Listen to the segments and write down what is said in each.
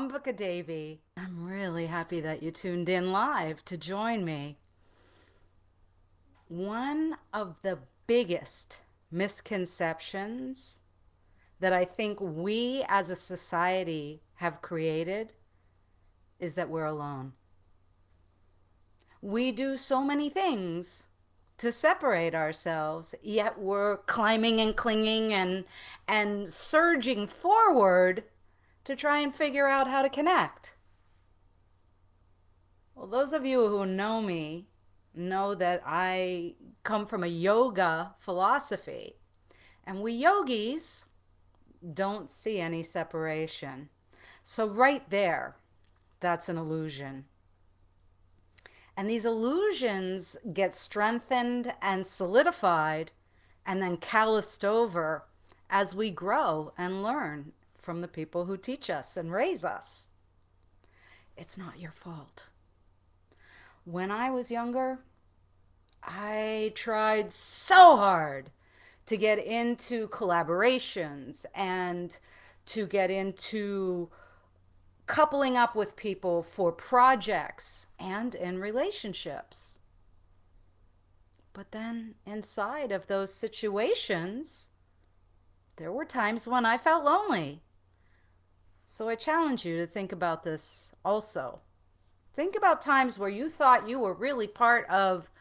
Ambika Devi. I'm really happy that you tuned in live to join me. One of the biggest misconceptions that I think we as a society have created is that we're alone. We do so many things to separate ourselves, yet we're climbing and clinging and surging forward to try and figure out how to connect. Well, those of you who know me know that I come from a yoga philosophy, and we yogis don't see any separation. So, right there, that's an illusion. And these illusions get strengthened and solidified and then calloused over as we grow and learn from the people who teach us and raise us. It's not your fault. When I was younger, I tried so hard to get into collaborations and to get into coupling up with people for projects and in relationships. But then inside of those situations, there were times when I felt lonely. So I challenge you to think about this also. Think about times where you thought you were really part of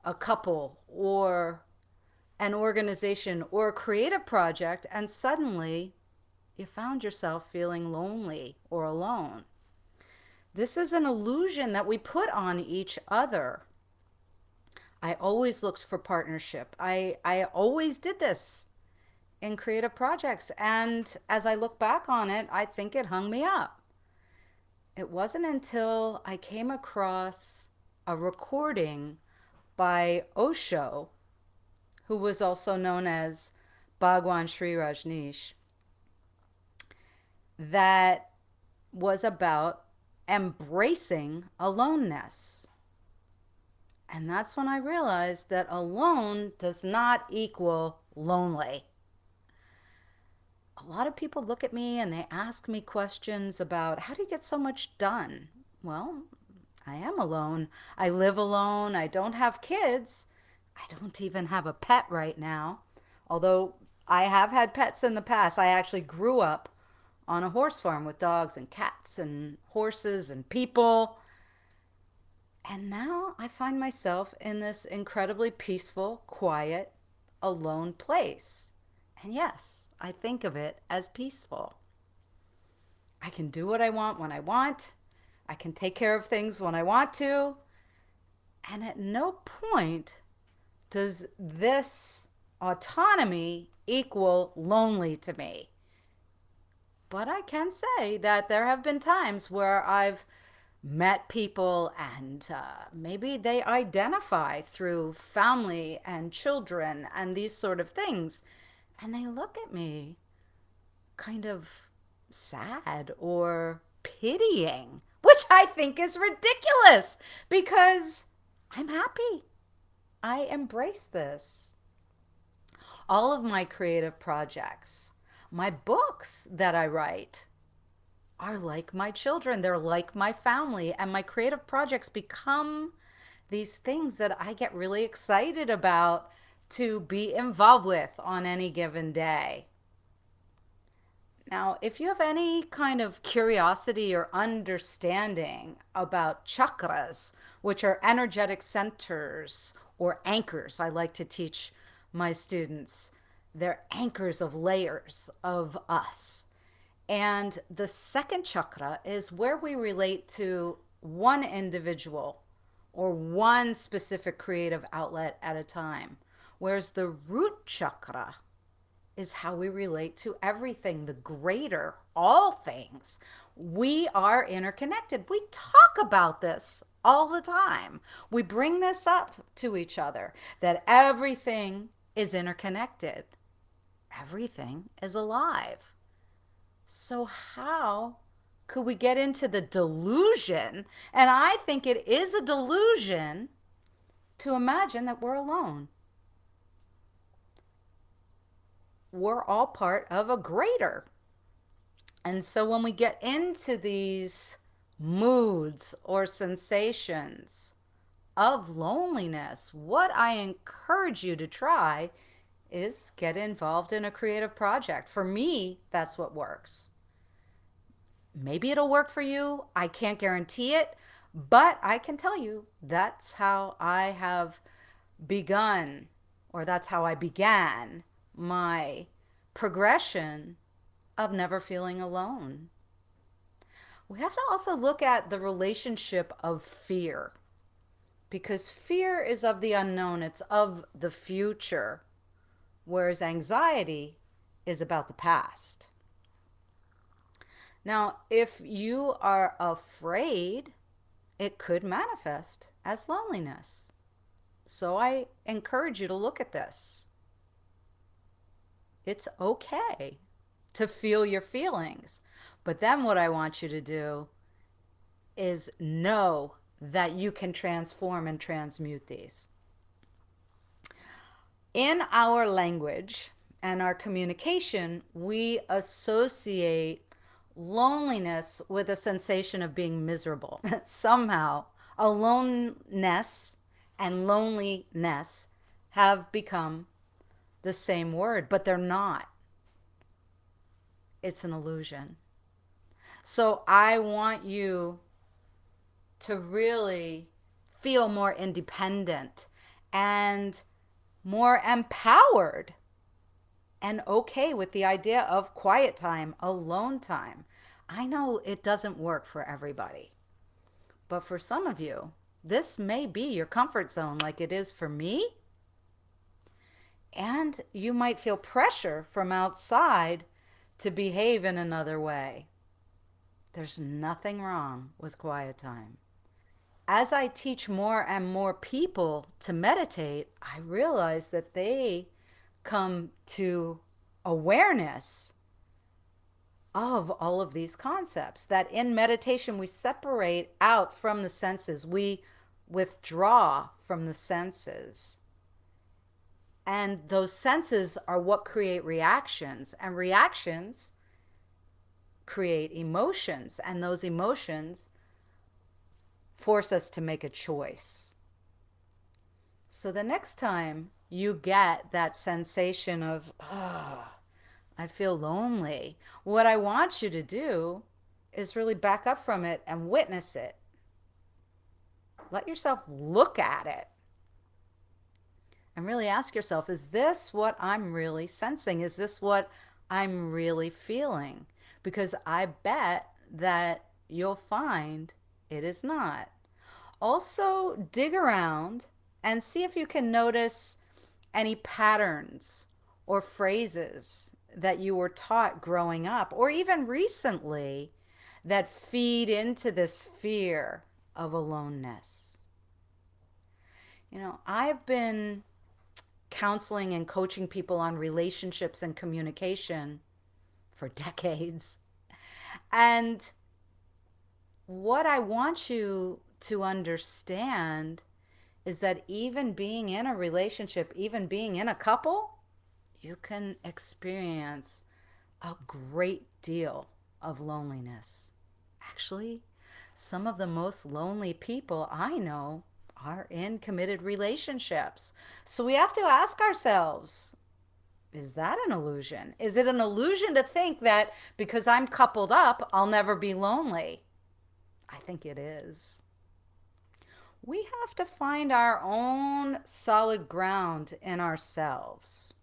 a couple or an organization or a creative project, and suddenly you found yourself feeling lonely or alone. This is an illusion that we put on each other. I always looked for partnership. I always did this in creative projects. And as I look back on it, I think it hung me up. It wasn't until I came across a recording by Osho, who was also known as Bhagwan Sri Rajneesh, that was about embracing aloneness. And that's when I realized that alone does not equal lonely. A lot of people look at me and they ask me questions about how do you get so much done? Well, I am alone. I live alone. I don't have kids. I don't even have a pet right now. Although I have had pets in the past. I actually grew up on a horse farm with dogs and cats and horses and people. And now I find myself in this incredibly peaceful, quiet, alone place. And yes, I think of it as peaceful. I can do what I want when I want. I can take care of things when I want to. And at no point does this autonomy equal lonely to me. But I can say that there have been times where I've met people and maybe they identify through family and children and these sort of things. And they look at me kind of sad or pitying, which I think is ridiculous because I'm happy. I embrace this. All of my creative projects, my books that I write, are like my children. They're like my family. And my creative projects become these things that I get really excited about to be involved with on any given day. Now, if you have any kind of curiosity or understanding about chakras, which are energetic centers or anchors, I like to teach my students, they're anchors of layers of us. And the second chakra is where we relate to one individual or one specific creative outlet at a time. Whereas the root chakra is how we relate to everything, the greater, all things. We are interconnected. We talk about this all the time. We bring this up to each other that everything is interconnected, everything is alive. So, how could we get into the delusion? And I think it is a delusion to imagine that we're alone. We're all part of a greater. And so when we get into these moods or sensations of loneliness, what I encourage you to try is get involved in a creative project. For me, that's what works. Maybe it'll work for you. I can't guarantee it, but I can tell you that's how I have begun, or that's how I began my progression of never feeling alone. We have to also look at the relationship of fear, because fear is of the unknown, it's of the future, whereas anxiety is about the past. Now, if you are afraid, it could manifest as loneliness. So I encourage you to look at this. It's okay to feel your feelings. But then what I want you to do is know that you can transform and transmute these. In our language and our communication, we associate loneliness with a sensation of being miserable. Somehow, aloneness and loneliness have become the same word, but they're not. It's an illusion. So I want you to really feel more independent and more empowered and okay with the idea of quiet time, alone time. I know it doesn't work for everybody, but for some of you, this may be your comfort zone like it is for me. And you might feel pressure from outside to behave in another way. There's nothing wrong with quiet time. As I teach more and more people to meditate, I realize that they come to awareness of all of these concepts. That in meditation, we separate out from the senses, we withdraw from the senses. And those senses are what create reactions, and reactions create emotions, and those emotions force us to make a choice. So the next time you get that sensation of, oh, I feel lonely, what I want you to do is really back up from it and witness it. Let yourself look at it and really ask yourself, is this what I'm really sensing? Is this what I'm really feeling? Because I bet that you'll find it is not. Also, dig around and see if you can notice any patterns or phrases that you were taught growing up or even recently that feed into this fear of aloneness. You know, I've been counseling and coaching people on relationships and communication for decades. And what I want you to understand is that even being in a relationship, even being in a couple, you can experience a great deal of loneliness. Actually, some of the most lonely people I know are in committed relationships. So we have to ask ourselves, is that an illusion? Is it an illusion to think that because I'm coupled up, I'll never be lonely? I think it is. We have to find our own solid ground in ourselves.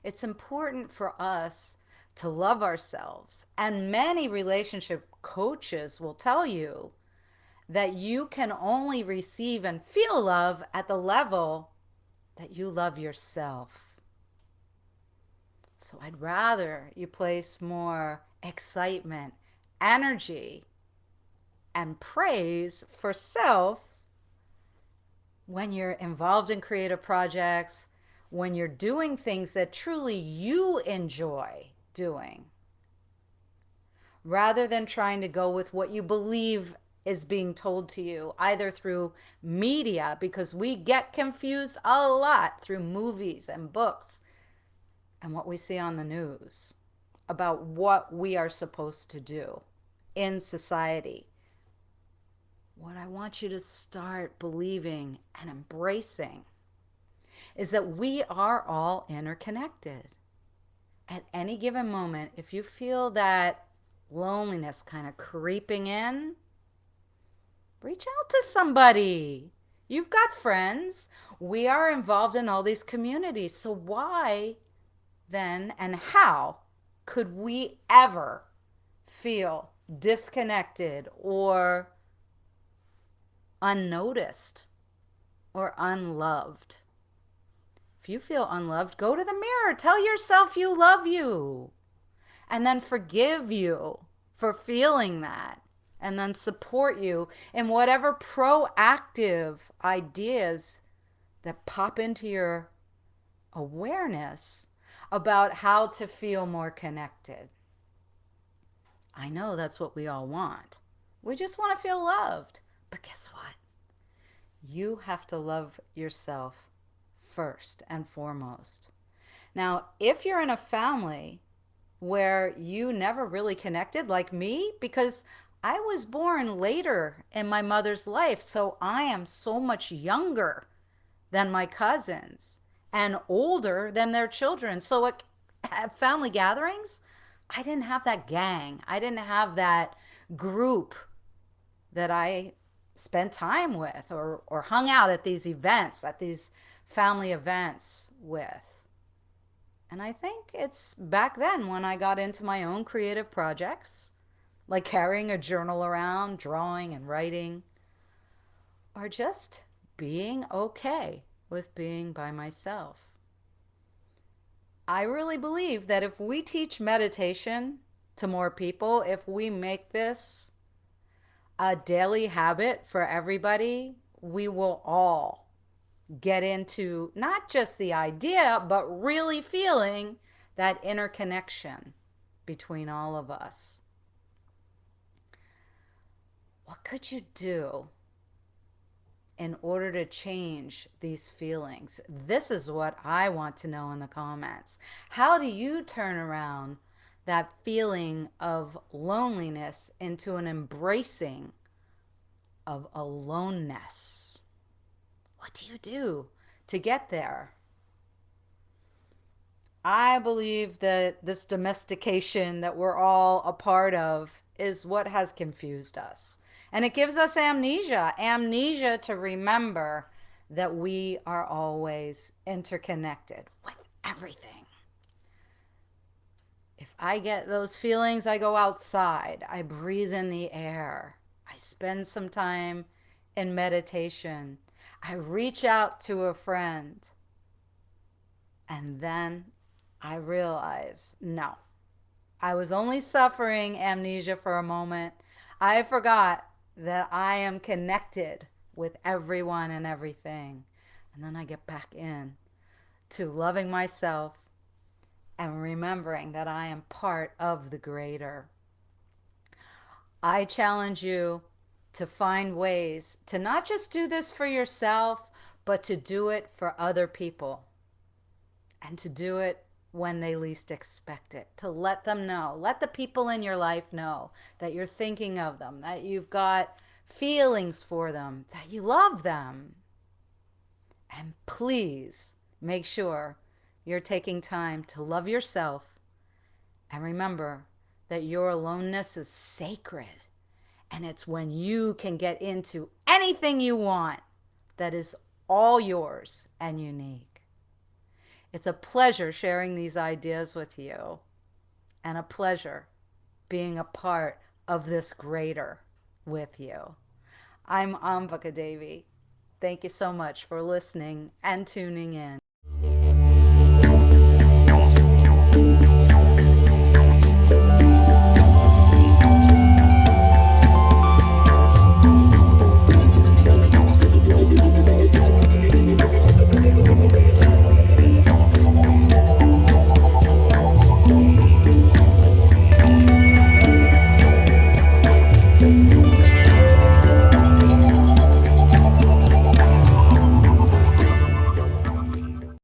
It's important for us to love ourselves. And many relationship coaches will tell you that you can only receive and feel love at the level that you love yourself. So I'd rather you place more excitement, energy, and praise for self when you're involved in creative projects, when you're doing things that truly you enjoy doing, rather than trying to go with what you believe is being told to you, either through media, because we get confused a lot through movies and books and what we see on the news. about what we are supposed to do in society, what I want you to start believing and embracing is that we are all interconnected. At any given moment, if you feel that loneliness kind of creeping in, reach out to somebody. You've got friends. We are involved in all these communities. So, why then and how could we ever feel disconnected or unnoticed or unloved? If you feel unloved, go to the mirror. Tell yourself you love you. And then forgive you for feeling that. And then support you in whatever proactive ideas that pop into your awareness about how to feel more connected. I know that's what we all want. We just want to feel loved. But guess what? You have to love yourself first and foremost. Now, if you're in a family where you never really connected, like me, because I was born later in my mother's life, so I am so much younger than my cousins and older than their children. So at family gatherings, I didn't have that gang. I didn't have that group that I spent time with or hung out at these events, at these family events with. And I think it's back then when I got into my own creative projects, like carrying a journal around, drawing and writing, or just being okay with being by myself. I really believe that if we teach meditation to more people, if we make this a daily habit for everybody, we will all get into not just the idea, but really feeling that interconnection between all of us. What could you do in order to change these feelings? This is what I want to know in the comments. How do you turn around that feeling of loneliness into an embracing of aloneness? What do you do to get there? I believe that this domestication that we're all a part of is what has confused us. And it gives us amnesia to remember that we are always interconnected with everything. If I get those feelings, I go outside, I breathe in the air, I spend some time in meditation, I reach out to a friend, and then I realize, no, I was only suffering amnesia for a moment. I forgot that I am connected with everyone and everything. And then I get back in to loving myself and remembering that I am part of the greater. I challenge you to find ways to not just do this for yourself, but to do it for other people and to do it when they least expect it, to let them know, let the people in your life know that you're thinking of them, that you've got feelings for them, that you love them. And please make sure you're taking time to love yourself and remember that your aloneness is sacred. And it's when you can get into anything you want that is all yours and unique. It's a pleasure sharing these ideas with you and a pleasure being a part of this greater with you. I'm Ambika Devi. Thank you so much for listening and tuning in.